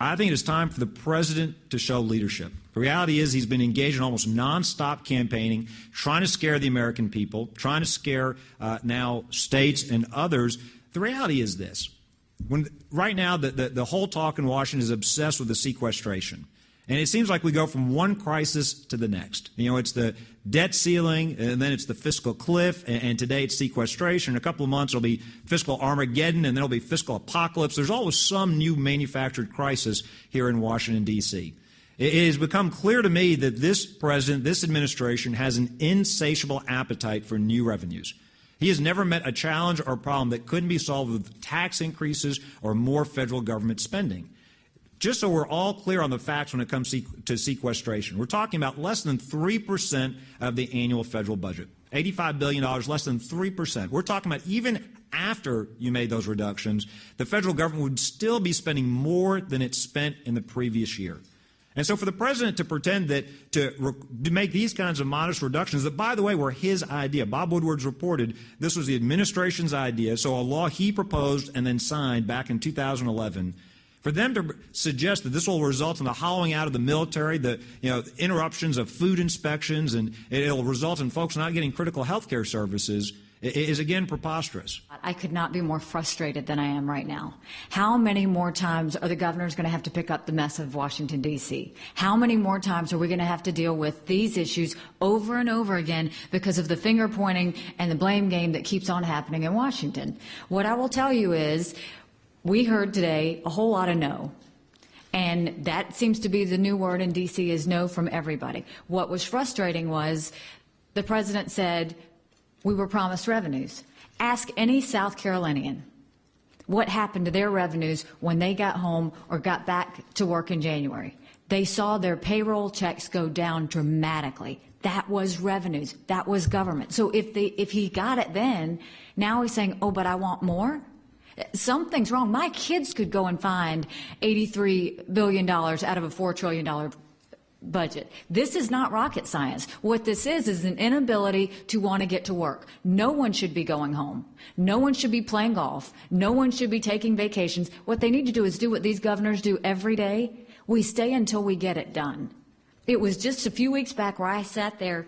I think it is time for the president to show leadership. The reality is he's been engaged in almost nonstop campaigning, trying to scare the American people, trying to scare now states and others. The reality is this. Right now, the whole talk in Washington is obsessed with the sequestration. And it seems like we go from one crisis to the next. You know, it's the debt ceiling, and then it's the fiscal cliff, and today it's sequestration. In a couple of months, it'll be fiscal Armageddon, and then it'll be fiscal apocalypse. There's always some new manufactured crisis here in Washington, D.C. It has become clear to me that this president, this administration, has an insatiable appetite for new revenues. He has never met a challenge or a problem that couldn't be solved with tax increases or more federal government spending. Just so we're all clear on the facts when it comes to sequestration, we're talking about less than 3% of the annual federal budget. $85 billion, less than 3%. We're talking about even after you made those reductions, the federal government would still be spending more than it spent in the previous year. And so for the president to pretend that to make these kinds of modest reductions that, by the way, were his idea. Bob Woodward's reported this was the administration's idea, so a law he proposed and then signed back in 2011. For them to suggest that this will result in the hollowing out of the military, the interruptions of food inspections, and it'll result in folks not getting critical health care services is, again, preposterous. I could not be more frustrated than I am right now. How many more times are the governors going to have to pick up the mess of Washington, D.C.? How many more times are we going to have to deal with these issues over and over again because of the finger pointing and the blame game that keeps on happening in Washington? What I will tell you is we heard today a whole lot of no. And that seems to be the new word in D.C. is no from everybody. What was frustrating was the president said, we were promised revenues. Ask any South Carolinian what happened to their revenues when they got home or got back to work in January. They saw their payroll checks go down dramatically. That was revenues. That was government. So if he got it then, now he's saying, oh, but I want more? Something's wrong. My kids could go and find $83 billion out of a $4 trillion budget. This is not rocket science. What this is an inability to want to get to work. No one should be going home. No one should be playing golf. No one should be taking vacations. What they need to do is do what these governors do every day. We stay until we get it done. It was just a few weeks back where I sat there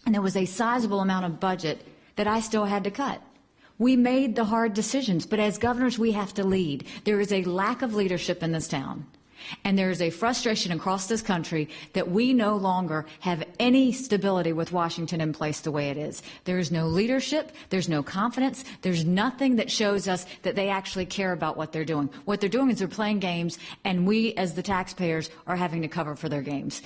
and there was a sizable amount of budget that I still had to cut. We made the hard decisions, but as governors, we have to lead. There is a lack of leadership in this town. And there is a frustration across this country that we no longer have any stability with Washington in place the way it is. There is no leadership. There's no confidence. There's nothing that shows us that they actually care about what they're doing. What they're doing is they're playing games, and we as the taxpayers are having to cover for their games.